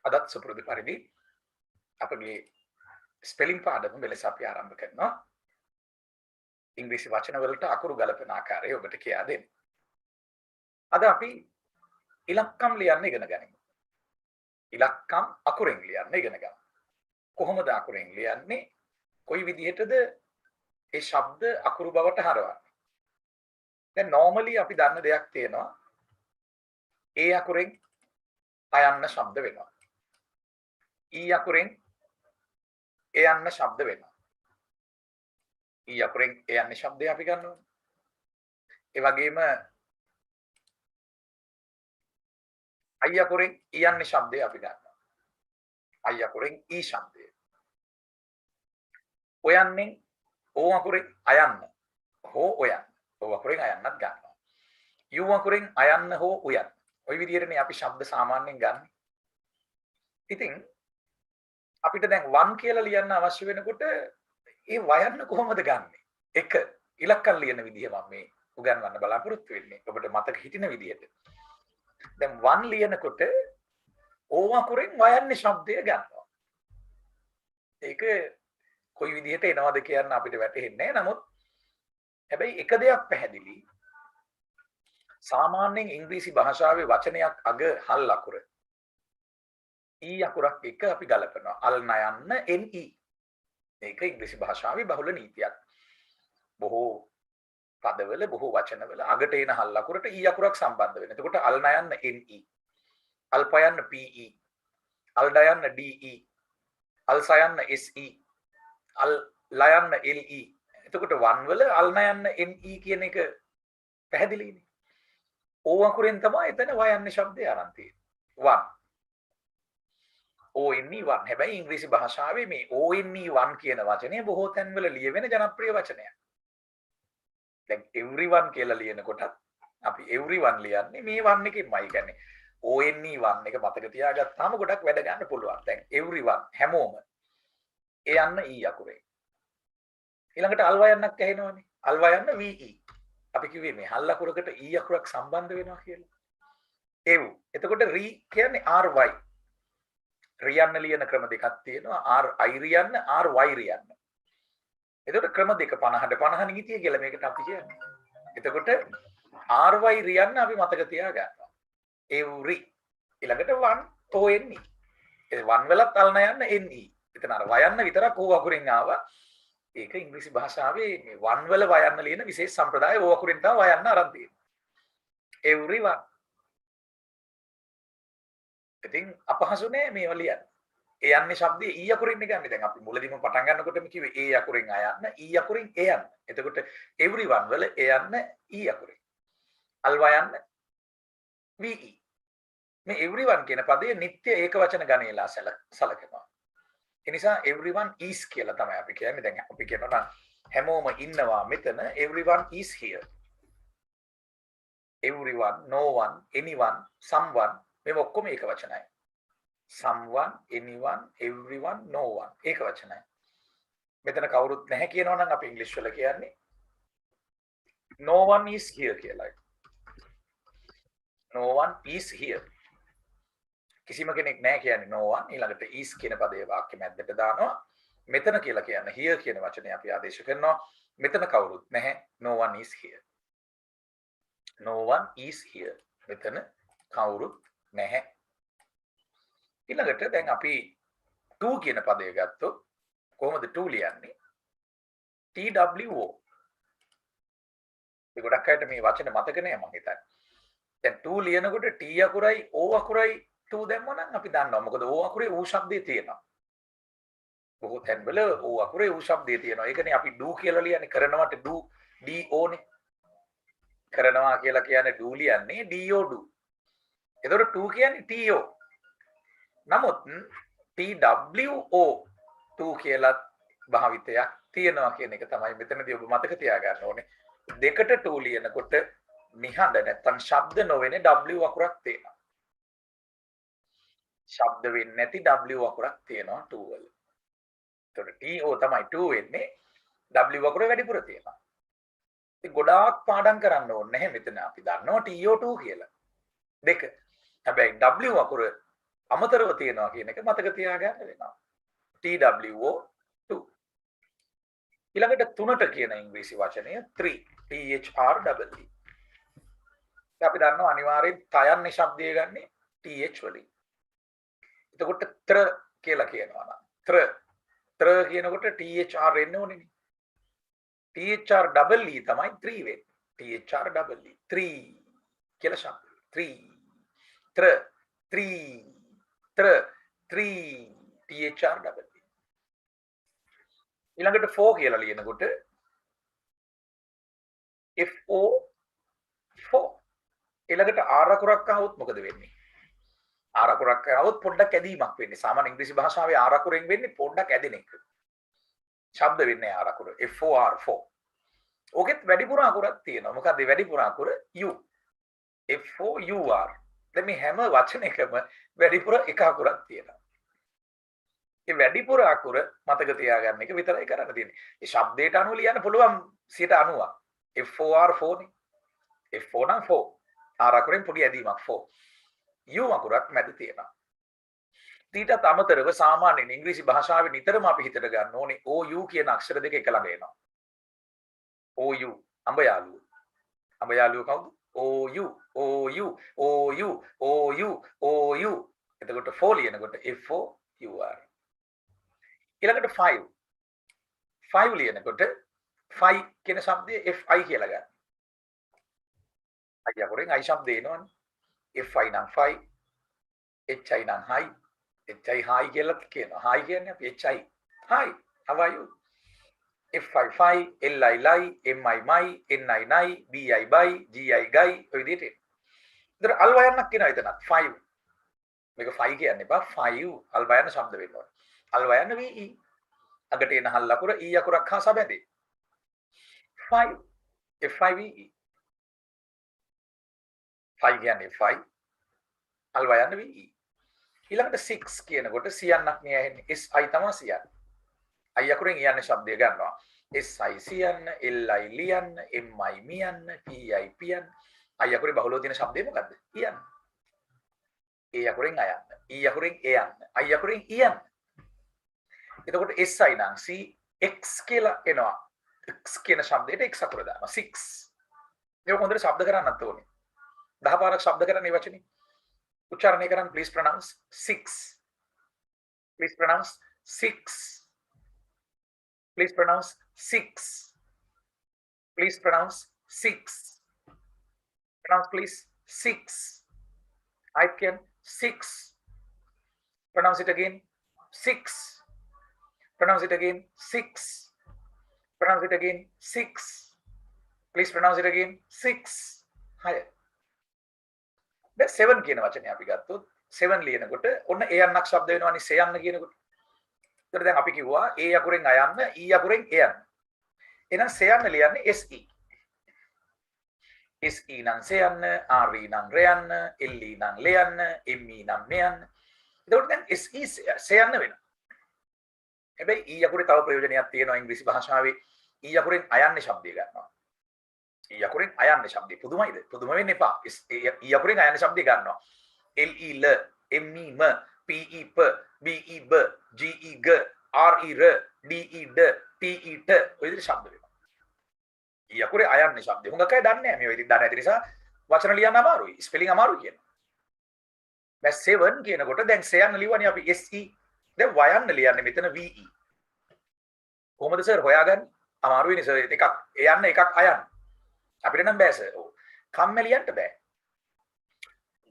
අදත් සුපුරුදු පරිදි අපගේ ස්පෙලිං පාඩම මෙලෙස අපි ආරම්භ කරනවා. ඉංග්‍රීසි වචන වලට අකුරු ගලපන ආකාරය ඔබට කියා දෙන්න. අද අපි ඉලක්කම් ලියන්න ඉගෙන ගනිමු. ඉලක්කම් අකුරෙන් ලියන්න ඉගෙන ගමු. කොහොමද අකුරෙන් ලියන්නේ? කොයි විදිහටද ඒ ශබ්ද අකුරු බවට හරවන්නේ? දැන් normally අපි දන්න දෙයක් තියෙනවා. ඒ අකුරෙන් අයන්න ශබ්ද වෙනවා. ඊ අකුරෙන් එයන්න ශබ්ද වෙනවා. ඊ අකුරෙන් එයන්න ශබ්දය අපි ගන්නවා. ඒ වගේම අයි අකුරෙන් ඊයන්න ශබ්දය අපි ගන්නවා. අයි අකුරෙන් ඊ ශබ්දය. ඔයන්නේ ඕ අකුරෙන් අයන්න හෝ ඔයන්න. ඕ අකුරෙන් අයන්නත් ගන්නවා. යූ අකුරෙන් අයන්න හෝ උයන්න. ওই විදිහටනේ අපි ශබ්ද සාමාන්‍යයෙන් ගන්න. ඉතින් අපිට දැන් වන් කියලා ලියන්න අවශ්‍ය වෙනකොට ඒ වයන්න කොහොමද ගන්නෙ? එක ඉලක්කම් ලියන විදිහ මම මේ උගන්වන්න බලාපොරොත්තු වෙන්නේ. ඔබට මතක හිටින විදිහට. දැන් වන් ලියනකොට ඕ අකුරෙන් වයන්නේ ශබ්දය ගන්නවා. ඒක කොයි විදිහට එනවද කියන්න අපිට වැටහෙන්නේ නැහැ. නමුත් හැබැයි එක දෙයක් පැහැදිලි. සාමාන්‍යයෙන් ඉංග්‍රීසි භාෂාවේ වචනයක් අග හල් අකුර ඊ අකුරක් එක අපි ගලපනවා. අල් නයන්න NE. මේක ඉංග්‍රීසි භාෂාවේ බහුල නීතියක්. බොහෝ පදවල බොහෝ වචනවල අගට එන හල් අකුරට ඊ අකුරක් සම්බන්ධ වෙනවා. එතකොට අල් නයන්න NE. අල් පයන්න PE. අල් ඩයන්න DE. අල් සයන්න SE. අල් ලයන්න LE. එතකොට වන් වල අල් නයන්න NE කියන එක පැහැදිලිනේ. ඕ අකුරෙන් තමයි එතන වයන්නේ ශබ්දය අරන් තියෙන්නේ. වන්. ONE1. හැබැයි ඉංග්‍රීසි භාෂාවේ මේ ONE1 කියන වචනය බොහෝ තැන්වල ලියවෙන ජනප්‍රිය වචනයක්. දැන් everyone කියලා ලියනකොට අපි everyone ලියන්නේ මේ වන් එකෙන්මයි. කියන්නේ ONE1 එක මතක තියාගත්තාම ගොඩක් වැඩ ගන්න පුළුවන්. දැන් everyone හැමෝම ඒ යන්න ඊ අකුරේ. ඊළඟට අල් වයන්නක් ඇහෙනවනේ. අල් වයන්න VE. අපි කිව්වේ මේ හල් අකුරකට ඊ අකුරක් සම්බන්ධ වෙනවා කියලා. එව්. එතකොට రీ කියන්නේ RY. රියන්න ලියන ක්‍රම දෙකක් තියෙනවා. RI රියන්න, RY රියන්න. එතකොට ක්‍රම දෙක 50ට 50 නීතිය කියලා මේකට අපි කියන්නේ. එතකොට RY රියන්න අපි මතක තියාගන්නවා. every ඊළඟට one ONE. ඒ one වලත් අල්න යන්න NE. එතන අර වයන්න විතරක් ඕ අකුරෙන් ආවා. ඒක ඉංග්‍රීසි භාෂාවේ මේ one වල වයන්න ලියන විශේෂ සම්ප්‍රදාය ඕ අකුරෙන් තමයි වයන්න අරන් තියෙන්නේ. everyone. ඉතින් අපහසු නෑ මේවා ලියන්න. ඒ යන්නේ ශබ්දයේ ඊ අකුරින් ගන්න. දැන් අපි මුලදීම පටන් ගන්නකොටම කිව්වේ ඒ අකුරෙන් අයන්න, ඊ අකුරෙන් එයන්න. එතකොට everyone වල එයන්න ඊ අකුරෙන්. අල්වා යන්න VE. මේ everyone කියන පදයේ නිත්‍ය ඒකවචන ගණේලා සලකනවා. ඒ නිසා everyone is කියලා තමයි අපි කියන්නේ. දැන් අපි කියනවා නම් හැමෝම ඉන්නවා මෙතන. everyone is here. everyone, no one, anyone, someone මේ ඔක්කොම ඒක වචනයි. someone, anyone, everyone, no one ඒක වචනයි. මෙතන කවුරුත් නැහැ කියනවා නම් අපි ඉංග්‍රීසි වල කියන්නේ no one is here කියලායි. no one is here. කිසිම කෙනෙක් නැහැ කියන්නේ no one. ඊළඟට is කියන පදේ වාක්‍ය මැද්දට දානවා. මෙතන කියලා කියන්නේ here කියන වචනේ අපි ආදේශ කරනවා. මෙතන කවුරුත් නැහැ. no one is here. no one is here. මෙතන කවුරුත් නැහැ. ඊළඟට දැන් අපි to කියන පදය ගත්තොත් කොහොමද to ලියන්නේ? TWO. මේ ගොඩක් අයට මේ වචන මතක නෑ මම හිතන්නේ. දැන් to ලියනකොට T අකුරයි O අකුරයි to දැම්මම නම් අපි දන්නවා. මොකද O අකුරේ ඌ ශබ්දේ තියෙනවා. බොහෝ තැන්වල O අකුරේ ඌ ශබ්දේ තියෙනවා. ඒකනේ අපි do කියලා ලියන්නේ. කරනවට do නේ. කරනවා කියලා කියන්නේ do ලියන්නේ do. එතකොට to කියන්නේ TO. නමුත් TWO 2 කියලා භාවිතයක් තියෙනවා කියන එක තමයි මෙතනදී ඔබ මතක තියාගන්න ඕනේ. දෙකට 2 ලියනකොට නිහඬ නැත්නම් ශබ්ද නොවන W අකුරක් තියෙනවා. ශබ්ද වෙන්නේ නැති W අකුරක් තියෙනවා 2 වල. එතකොට TO තමයි 2 වෙන්නේ. W අකුර වැඩිපුර තියෙනවා. ඉතින් ගොඩාක් පාඩම් කරන්න ඕනේ නැහැ මෙතන. අපි දන්නවා TO2 කියලා. දෙක. හැබැයි W අකුර අමතරව තියෙනවා කියන එක මතක තියාගන්න වෙනවා. TWO2. ඊළඟට තුනට කියන ඉංග්‍රීසි වචනය 3. THREE. අපි දන්නවා අනිවාර්යෙන් තයන්නේ ශබ්දය ගන්නේ TH වලින්. එතකොට ත්‍ර කියලා කියනවා නම් ත්‍ර කියනකොට THR එන්න ඕනේ. THR double E තමයි 3 වෙන්නේ. THR double E 3 කියලා ශබ්දය. 3 ත්‍ර 3 THR double E. ඊළඟට 4 කියලා ලියනකොට FO 4. ඊළඟට R අකුරක් ආවොත් මොකද වෙන්නේ? R අකුරක් ආවොත් පොඩ්ඩක් ඇදීමක් වෙන්නේ. සාමාන්‍ය ඉංග්‍රීසි භාෂාවේ R අකුරෙන් වෙන්නේ පොඩ්ඩක් ඇදෙන එක. ශබ්ද වෙන්නේ R අකුර. FOR 4. ඕකෙත් වැඩිපුර අකුරක් තියෙනවා. මොකද මේ වැඩිපුර අකුර U. FOUR. දැන් මේ හැම වචනයකම වැඩිපුර එක අකුරක් තියෙනවා. ඒ වැඩිපුර අකුර මතක තියාගන්න එක විතරයි කරන්න තියෙන්නේ. ඒ ශබ්දයට අනුව ලියන්න පුළුවන් 90%. FOR 4 නේ. F4 නම් 4. R අකුරෙන් පොඩි ඇදීමක් 4. U අකුරක් මැද තියෙනවා. ඊටත් අමතරව සාමාන්‍යයෙන් ඉංග්‍රීසි භාෂාවේ නිතරම අපි හිතට ගන්න ඕනේ OU කියන අක්ෂර දෙක එක ළඟ එනවා. OU අඹ යාළුව. අඹ යාළුව කවුද? OU OU OU OU OU. එතකොට 4 ලියනකොට FOUR. ඊළඟට 5. 5 ලියනකොට 5 කියන શબ્දයේ FI කියලා ගන්න. අය අකුරෙන් I શબ્දේ එනවනේ. FI නම් 5, HI නම් high, HI high කියලා කියනවා. high කියන්නේ අපි HI. Hi, how are you? FI 5, LI lie, MI my, NI nai, BI by, GI guy ඔය විදිහට. ඉතින් අල් වයන්නක් කියනවා එතනත් 5. මේක 5 කියන්නේ බා 5 අල් වයන්න શબ્ද වෙන්න ඕනේ. අල් වයන්න VE. අගට එන හල් අකුර E අකුරක් හා සබැඳේ. 5 F5VE. 5 කියන්නේ 5 අල් වයන්න VE. ඊළඟට 6 කියනකොට සියන්නක් නේ ඇහෙන්නේ. SI තමයි සියන්න. I අකුරෙන් යන්නේ શબ્දය ගන්නවා. SI සියන්න, LI ලියන්න, MI මියන්න, PI පියන්න. I අකුරේ බහුලව තියෙන શબ્දේ මොකද්ද? යන්න. A අකුරෙන් අයන්න. E අකුරෙන් එයන්න. I අකුරෙන් යන්න. එතකොට SI නම් C X කියලා එනවා. X කියන શબ્දයට X අකුර දානවා. 6. මේක හොඳට શબ્ද කරන්නත් ඕනේ. 10 පාරක් શબ્ද කරන්න මේ වචනේ. උච්චාරණය කරන්න please pronounce 6. Please pronounce 6. Please pronounce 6. Please pronounce 6. Pronounce please 6. I can 6. Pronounce it again 6. Pronounce it again 6. Pronounce it again 6. Please pronounce it again 6. Higher. දැන් 7 කියන වචනේ අපි ගත්තොත් 7 ලියනකොට ඔන්න ඒ යන්නක් શબ્ද වෙනවනේ සයන්න කියනකොට. ඒතර දැන් අපි කිව්වා A අකුරෙන් අයන්න E අකුරෙන් එයන්න. එහෙනම් සයන්න ලියන්නේ SE. SE නම් සයන්න, RE නම් රයන්න, LE නම් ලයන්න, ME නම් මෙයන්න. ඒතකොට දැන් SE සයන්න වෙනවා. හැබැයි E අකුරේ තව ප්‍රයෝජනයක් තියෙනවා ඉංග්‍රීසි භාෂාවේ. E අකුරෙන් අයන්නේ શબ્දය ගන්නවා. E අකුරෙන් අයන්නේ શબ્දය. පුදුමයිද? පුදුම වෙන්න එපා. E අකුරෙන් අයන්නේ શબ્දය ගන්නවා. LE ල, ME ම, PE ප, BE බ, GE ග, RE ර, DE ඩ, TE ට ඔය විදිහට શબ્ද වෙනවා. E අකුරේ අයන්නේ શબ્දය. හුඟක් අය දන්නේ නැහැ. මේ විදිහට දන්නේ නැති නිසා වචන ලියන්න අමාරුයි. ස්පෙලිං අමාරුයි කියනවා. දැන් 7 කියනකොට දැන් සයන්න ලියවනේ අපි SE. දැන් වයන්න ලියන්නේ මෙතන VE. කොහොමද සර් හොයාගන්නේ? අමාරුයිනේ සර්. එකක් එයන්න එකක් අයන්න. අපිට නම් බෑ සර්. කම්මැලියන්ට බෑ.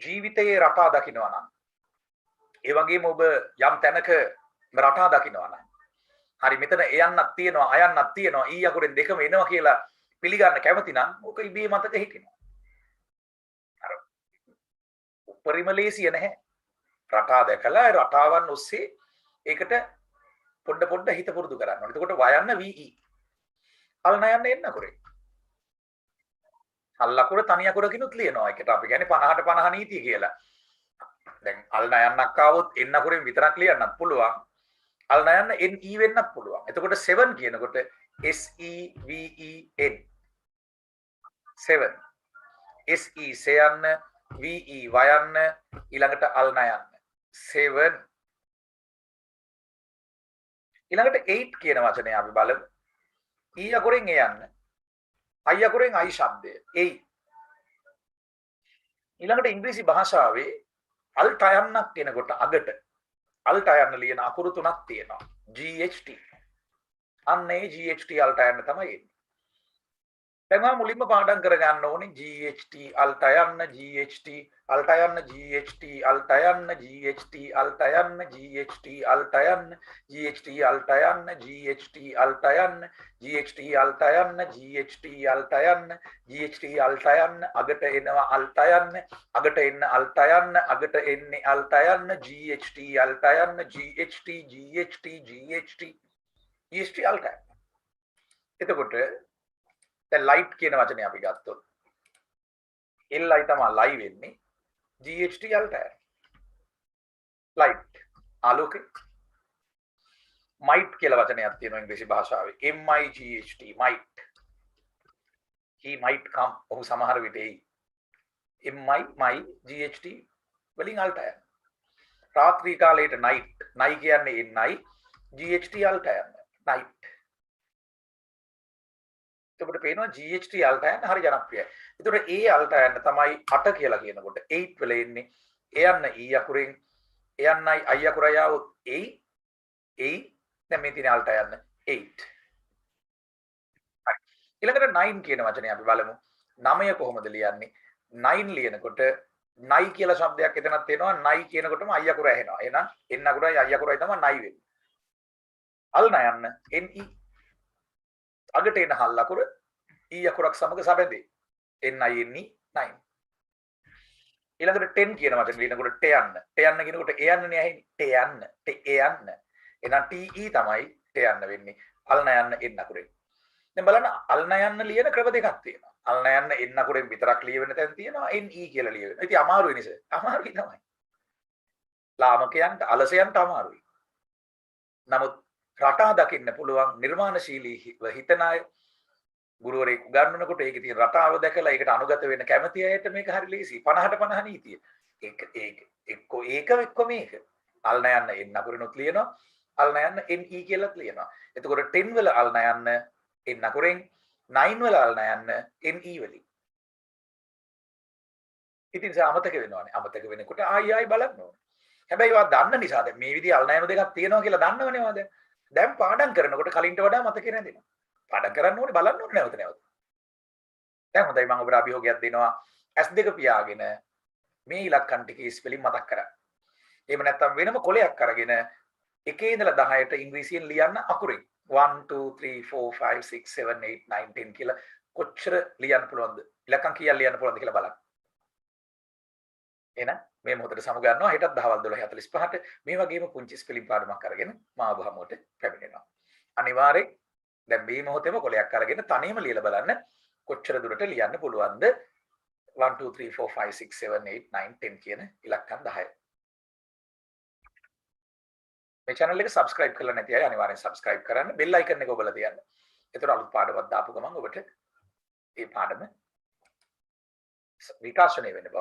ජීවිතයේ රටා දකින්නවා නම් ඒ වගේම ඔබ යම් තැනක රටා දකින්නවා නම් හරි මෙතන එයන්නක් තියෙනවා අයන්නක් තියෙනවා ඊ අකුරෙන් දෙකම එනවා කියලා පිළිගන්න කැමති නම් ඔක ඉබේ මතක හිටිනවා. අර උපරිම ලේසිය නැහැ. රටා දැකලා රටාවන් ඔස්සේ ඒකට පොඩ හිත පුරුදු කරන්න ඕනේ. එතකොට වයන්න VE. අල් නයන්න එන්න අකුරේ. අල් අකුර තනි අකුරකිනුත් ලියනවා. ඒකට අපි කියන්නේ 50ට 50 නීතිය කියලා. දැන් අල් නයන්නක් ආවොත් එන්න අකුරෙන් විතරක් ලියන්නත් පුළුවන්. අල් නයන්න NE වෙන්නත් පුළුවන්. එතකොට 7 කියනකොට SEVEN 7. SE සයන්න VE වයන්න ඊළඟට අල් නයන්න. 7 ඊළඟට 8 කියන වචනය අපි බලමු. ඊ අකුරෙන් ඒ යන්න. අයි අකුරෙන් අයි ශබ්දය. 8. ඊළඟට ඉංග්‍රීසි භාෂාවේ අල්ට යන්නක් කියනකොට අගට අල්ට යන්න ලියන අකුරු තුනක් තියෙනවා. GHT. අන්න ඒ GHT අල්ට යන්න තමයි එන්නේ. දැන් මම මුලින්ම පාඩම් කරගන්න ඕනේ GHT අල්ට යන්න GHT අල්ට යන්න GHT අල්ට යන්න GHT අල්ට යන්න GHT අල්ට යන්න GHT අල්ට යන්න GHT අල්ට යන්න GHT අල්ට යන්න GHT අල්ට යන්න GHT අල්ට යන්න අගට එනවා අල්ට යන්න අගට එන්න අල්ට යන්න අගට එන්නේ අල්ට යන්න GHT අල්ට යන්න GHT GHT GHT GHT අල්ට යන්න. එතකොට දැන් ලයිට් කියන වචනේ අපි ගත්තොත් LI තමයි ලයි වෙන්නේ GHT අල්ට යන්න. ලයිට් ආලෝකය. might කියලා වචනයක් තියෙනවා ඉංග්‍රීසි භාෂාවේ MIGHT might. he might come ඔහු සමහර විට එයි. my GHT වලින් අල්ට යන්න. රාත්‍රී කාලයට night නයි කියන්නේ NI GHT අල්ට යන්න. night. එතකොට පේනවා GHT අල්ට යන්න හරි ජනප්‍රියයි. එතකොට ඒ අල්ට යන්න තමයි 8 කියලා කියනකොට 8 වල එන්නේ එයන්න ඊ අකුරෙන් එයන්නයි අයි අකුරයි આવොත් ඒ දැන් මේ තියෙන අල්ට යන්න 8. හරි. ඊළඟට 9 කියන වචනේ අපි බලමු. 9 කොහොමද ලියන්නේ? 9 ලියනකොට නයි කියලා ශබ්දයක් එතනක් තියෙනවා. නයි කියනකොටම අයි අකුර ඇහෙනවා. එහෙනම් එන්න අකුරයි අයි අකුරයි තමයි නයි වෙන්නේ. අල්න යන්න NE අගට එන හල් අකුර ඊ අකුරක් සමග සබැඳේ. NI NE 9. ඊළඟට 10 කියන වචනේ ලියනකොට ටයන්න. ටයන්න කියනකොට එයන්නනේ ඇහෙන්නේ. ටයන්න. ටයන්න. එහෙනම් TE තමයි ටයන්න වෙන්නේ. අල්න යන්න එන්න අකුරෙන්. දැන් බලන්න අල්න යන්න ලියන ක්‍රම දෙකක් තියෙනවා. අල්න යන්න එන්න අකුරෙන් විතරක් ලියවෙන තැන තියෙනවා. NE කියලා ලියවෙනවා. ඉතින් අමාරුයි නේද? අමාරුයි තමයි. ලාමකයන්ට අලසයන්ට අමාරුයි. නමුත් රටා දකින්න පුළුවන් නිර්මාණශීලීව හිතන අය ගුරුවරයෙක් උගන්වනකොට ඒකේ තියෙන රටාව දැකලා ඒකට අනුගත වෙන්න කැමති අයට මේක හරි ලේසි 50ට 50 නීතිය. ඒක මේක. අල්න යන්න එන්න අකුරෙනුත් ලියනවා. අල්න යන්න NE කියලාත් ලියනවා. එතකොට 10 වල අල්න යන්න එන්න අකුරෙන් 9 වල අල්න යන්න NE වලින්. ඉතින් ඒක අමතක වෙනවානේ. අමතක වෙනකොට ආයි බලන්න ඕනේ. හැබැයි වා දන්න නිසා දැන් මේ විදිහේ අල්න යන දෙකක් තියෙනවා කියලා දන්නවනේ වා දැන්. දැන් පාඩම් කරනකොට කලින්ට වඩා මතකේ රැඳෙනවා. පාඩම් කරන්න ඕනේ බලන්න ඕනේ නැවත නැවත. දැන් හොඳයි මම ඔබට අභියෝගයක් දෙනවා. S2 පියාගෙන මේ ඉලක්කම් ටික ස්පෙලිං මතක් කරගන්න. එහෙම නැත්නම් වෙනම කොලයක් අරගෙන 1 ඉඳලා 10ට ඉංග්‍රීසියෙන් ලියන්න අකුරෙන් 1 2 3 4 5 6 7 8 9 10 කියලා කොච්චර ලියන්න පුළුවන්ද? ඉලක්කම් කීයක් ලියන්න පුළුවන්ද කියලා බලන්න. එහෙනම් මේ මොහොතේ සමු ගන්නවා හෙටත් දහවල් 12:45ට මේ වගේම පුංචි ස්පෙලිං පාඩමක් අරගෙන මා ඔබ හමුවට පැමිණෙනවා. අනිවාර්යෙන් දැන් මේ මොහොතේම කොලයක් අරගෙන තනියම ලියලා බලන්න කොච්චර දුරට ලියන්න පුළුවන්ද 1 2 3 4 5 6 7 8 9 10 කියන ඉලක්කම් 10. මේ channel එක subscribe කරලා නැති අය අනිවාර්යෙන් subscribe කරන්න bell icon එක ඔබලා තියන්න. ඒතර අලුත් පාඩමක් දාපු ගමන් ඔබට මේ පාඩම විකාශනය වෙන්න බව